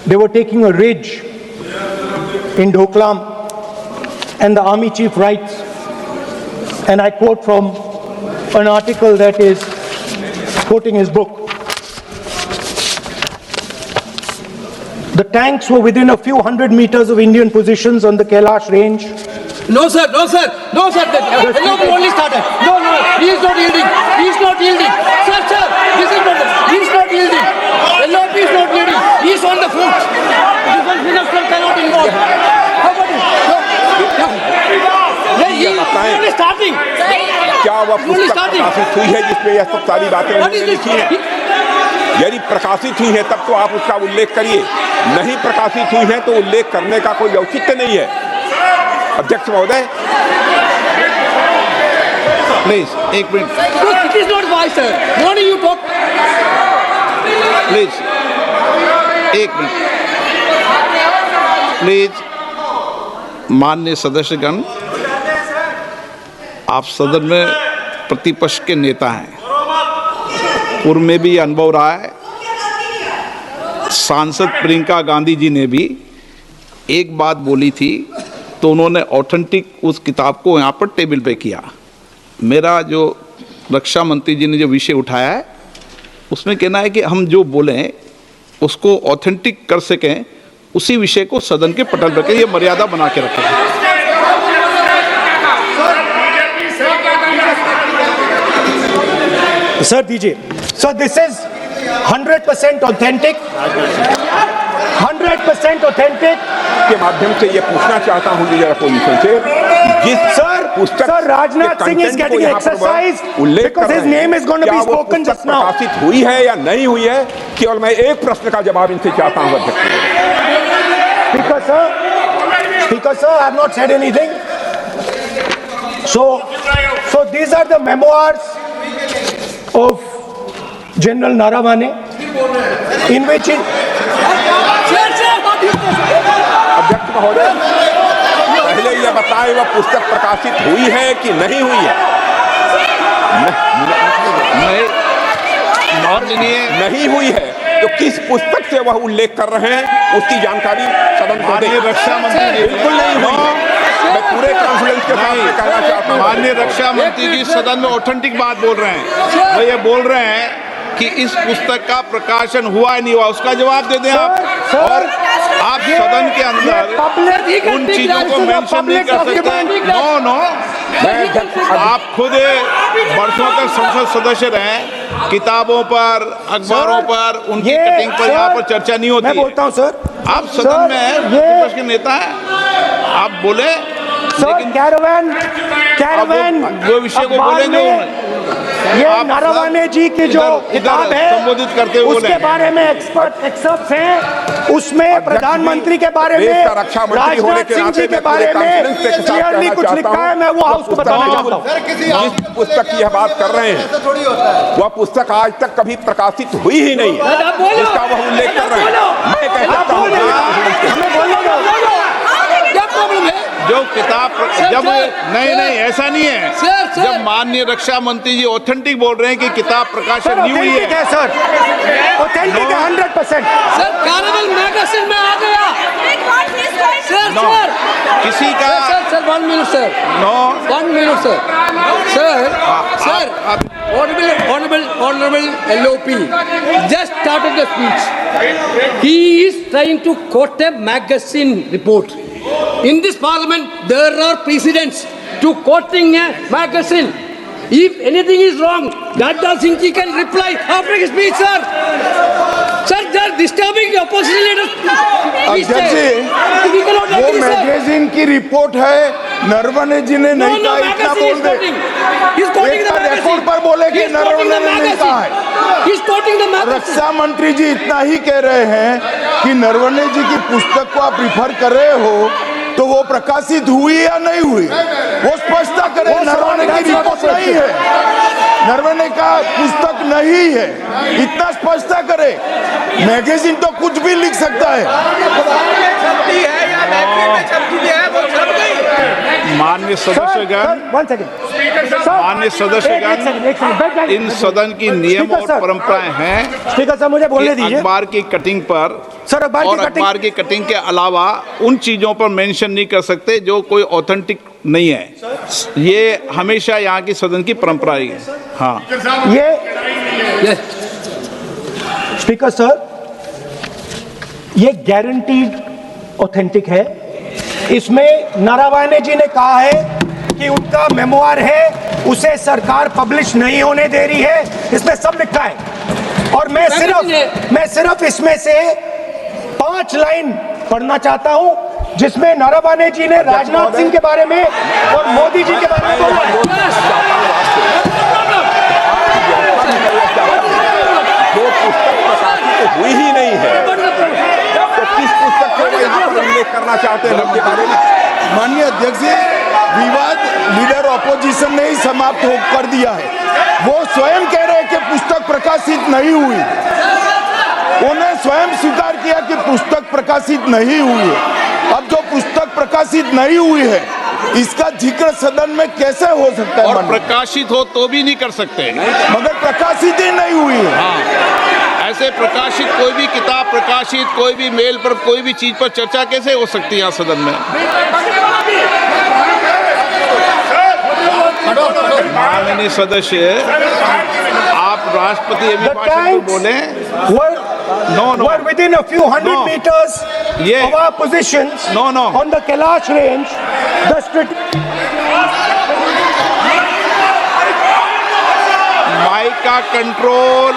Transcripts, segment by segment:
they were taking a ridge in Doklam, and the army chief writes, and I quote from an article that is quoting his book, "The tanks were within a few hundred meters of Indian positions on the Kailash range." No, sir. No, sir. No, sir. LOP only started. No, he is not yielding. He is not yielding. Sir, this is not. He is not yielding. LOP is not yielding. He is on the foot. Defense minister cannot involve. How about it? He is only starting. क्या वह पुस्तक प्रकाशित हुई है जिसमें यह सब सारी बातें उन्होंने लिखी हैं? यदि प्रकाशित हुई है तब तो आप उसका उल्लेख करिए, नहीं प्रकाशित हुई है तो उल्लेख करने का कोई औचित्य नहीं है। अध्यक्ष महोदय, प्लीज एक minute. It is not wise, sir. Morning you talk. Please एक मिनट। प्लीज माननीय सदस्यगण, आप सदन में प्रतिपक्ष के नेता हैं, पूर्व में भी अनुभव रहा है। सांसद प्रियंका गांधी जी ने भी एक बात बोली थी तो उन्होंने ऑथेंटिक उस किताब को यहाँ पर टेबल पे किया। मेरा जो रक्षा मंत्री जी ने जो विषय उठाया है उसमें कहना है कि हम जो बोलें उसको ऑथेंटिक कर सकें, उसी विषय को सदन के पटल पर ये मर्यादा बना के रखें। सर दीजिए। Sir this is 100% authentic, 100% authentic. के माध्यम से ये पूछना चाहता हूं लीडर अपोजिशन से, जिस पुस्तक sir Rajnath Singh is getting exercise because his name is going to be spoken just now. प्रकाशित हुई है या नहीं हुई है, केवल मैं एक प्रश्न का जवाब इनसे चाहता हूं अध्यक्ष। Speaker sir, I have not said anything. So these are the memoirs of General Naravane, in which अध्यक्ष महोदय, पहले यह बताएं वह पुस्तक प्रकाशित हुई है कि नहीं हुई है? नहीं हुई है तो किस पुस्तक से वह उल्लेख कर रहे हैं उसकी जानकारी सदन को दें। रक्षा मंत्री बिल्कुल नहीं हुई। मैं पूरे कॉन्फिडेंस के साथ कहना चाहता हूं, माननीय रक्षा मंत्री जी सदन में ऑथेंटिक बात बोल रहे हैं। वो ये बोल रहे हैं कि इस पुस्तक का प्रकाशन हुआ है नहीं हुआ, उसका जवाब दे दें आप। और आप सदन के अंदर उन चीजों को मेंशन नहीं कर सकते। नो, आप खुद वर्षों तक संसद सदस्य रहे, किताबों पर, अखबारों पर, उनकी कटिंग पर यहाँ पर चर्चा नहीं होती। मैं बोलता हूँ सर, आप सदन में विपक्ष के नेता हैं, आप बोले, लेकिन कैरावैन वो विषय को बोलेंगे। ये नारावाने जी की जो किताब है संबोधित करते हुए उसके बारे में एक्सपर्ट एक्सर्प्ट्स हैं, उसमें प्रधानमंत्री के बारे में, राजनाथ सिंह जी के बारे में क्लियरली कुछ लिखा है। मैं वो हाउस को बताना चाहता हूँ। जिस पुस्तक की यह बात कर रहे हैं वह पुस्तक आज तक कभी प्रकाशित हुई ही नहीं है, जिसका वह उल्लेख कर रहे हैं। मैं कहता हूँ जो किताब जब नहीं ऐसा नहीं है। जब माननीय रक्षा मंत्री जी ऑथेंटिक बोल रहे हैं कि किताब प्रकाशन नहीं हुई है सर, ऑथेंटिक है 100%। सर कैरावैन मैगजीन में आ गया। सर किसी का sir 1 minute sir. No 1 minute sir. Sir Honorable LOP just started the speech. He is trying to quote a magazine report. In this parliament, there are precedents to quoting a magazine. If anything is wrong, Radha Singh ji can reply after his speech, sir. Sir, they are disturbing the opposition leaders. अध्यक्ष जी, वो magazine की report है, नरवणे जी ने नहीं कहा, इतना बोल दे। एक रिकॉर्ड पर बोले कि नरवणे ने नहीं कहा है। रक्षा मंत्री जी इतना ही कह रहे हैं कि नरवणे जी की पुस्तक को आप रिफर कर रहे हो तो वो प्रकाशित हुई या नहीं हुई, वो स्पष्ट करें। नरवणे की रिपोर्ट नहीं है, नरवणे का पुस्तक नहीं है, इतना स्पष्ट करे। मैगजीन तो कुछ भी लिख सकता है। माननीय सदस्यगण, one second. माननीय सदस्यगण, इन सदन की नियम और परंपराएं हैं। स्पीकर साहब मुझे बोलने कि दीजिए। अखबार की कटिंग पर सर, अखबार की कटिंग के अलावा उन चीजों पर मेंशन नहीं कर सकते जो कोई ऑथेंटिक नहीं है। ये हमेशा यहाँ की सदन की परंपरा ही है। हाँ, ये स्पीकर सर, ये गारंटीड ऑथेंटिक है। इसमें नारावाने जी ने कहा है कि उनका मेमोआर है, उसे सरकार पब्लिश नहीं होने दे रही है, इसमें सब लिखा है। और मैं सिर्फ इसमें से 5 लाइन पढ़ना चाहता हूं, जिसमें नारावाने जी ने राजनाथ सिंह के बारे में और मोदी जी के बारे में बोला है। जो पुस्तक प्रकाशित हुई ही नहीं है, तो किस पुस्तक को वो यहाँ पर उल्लेख करना चाहते हैं उनके बारे में? माननीय अध्यक्ष जी, विवाद लीडर ऑपोजिशन ने ही समाप्त कर दिया है। वो स्वयं कह रहे हैं कि पुस्तक प्रकाशित नहीं हुई। उन्हें स्वयं स्वीकार किया कि पुस्तक प्रकाशित नहीं हुई है। अब जो पुस्तक प्रकाशित नहीं हुई है, इसका जिक्र सदन में कैसे हो सकता है? और प्रकाशित हो तो भी नहीं कर सकते, मगर प्रकाशित ही नहीं हुई है। हाँ, ऐसे प्रकाशित कोई भी किताब प्रकाशित, कोई भी मेल पर, कोई भी चीज पर चर्चा कैसे हो सकती है यहाँ सदन में? माननीय सदस्य, आप राष्ट्रपति अभी भाषण में बोले। were within a few hundred meters of our positions on the Kailash range. Mic का कंट्रोल,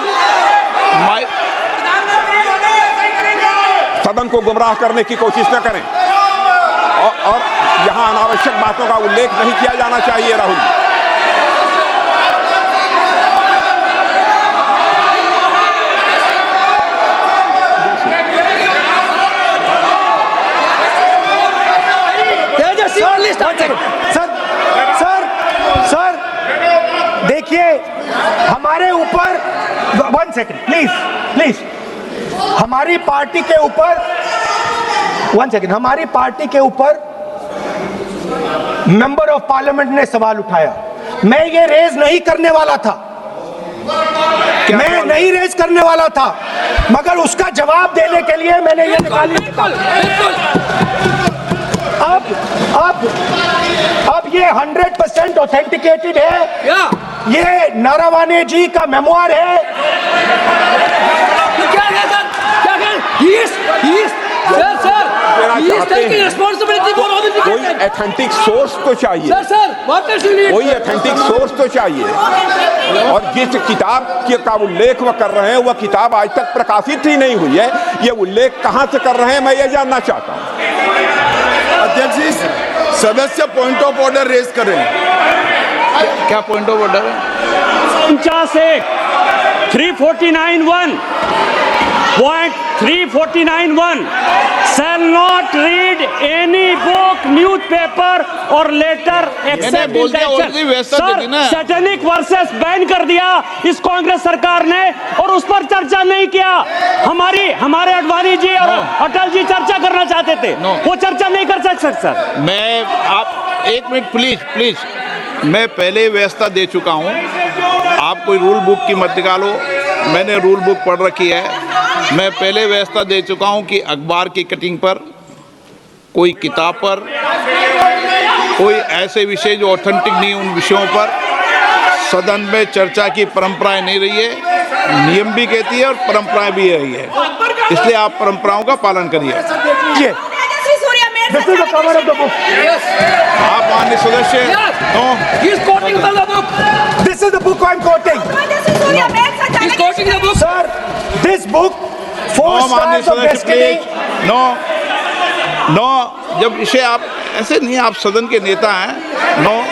सदन को गुमराह करने की कोशिश न करें और यहाँ अनावश्यक बातों का उल्लेख नहीं किया जाना चाहिए। राहुल, सर देखिए, हमारे ऊपर 1 सेकंड प्लीज, हमारी पार्टी के ऊपर 1 सेकंड, हमारी पार्टी के ऊपर मेंबर ऑफ पार्लियामेंट ने सवाल उठाया। मैं ये रेज नहीं करने वाला था, मैं नहीं रेज करने वाला था, मगर उसका जवाब देने के लिए मैंने ये निकाली। अब ये 100% ऑथेंटिकेटेड है। ये नारावाने जी का मेमोआर है। कोई ऑथेंटिक सोर्स तो चाहिए, कोई ऑथेंटिक सोर्स तो चाहिए। और जिस किताब का उल्लेख वह कर रहे हैं, वह किताब आज तक प्रकाशित ही नहीं हुई है। ये उल्लेख कहां से कर रहे हैं, मैं ये जानना चाहता हूं। अध्यक्ष जी, सदस्य पॉइंट ऑफ ऑर्डर रेज करें। क्या पॉइंट ऑफ ऑर्डर है? 349(1) Point 349(1) shall not read any book, newspaper or letter except in the sir, satanic versus ban कर दिया इस कांग्रेस सरकार ने, और उस पर चर्चा नहीं किया। हमारे अडवाणी जी और अटल जी चर्चा करना चाहते थे, वो चर्चा नहीं कर सकते सर। मैं, आप 1 मिनट प्लीज, मैं पहले व्यवस्था दे चुका हूँ। आप कोई रूल बुक की मत निकालो, मैंने रूल बुक पढ़ रखी है। मैं पहले व्यवस्था दे चुका हूं कि अखबार की कटिंग पर, कोई किताब पर, कोई ऐसे विषय जो ऑथेंटिक नहीं, उन विषयों पर सदन में चर्चा की परंपराएं नहीं रही है। नियम भी कहती है और परंपराएं भी रही है, इसलिए आप परंपराओं का पालन करिए। This is the cover of the book. आप माननीय सदस्य, no, He is quoting from the book. This is the book I'm quoting. He is quoting the book. Sir, this book, Four माननीय Stars of सदस्य Destiny. Please, no, जब इसे आप ऐसे नहीं, आप सदन के नेता हैं, नो।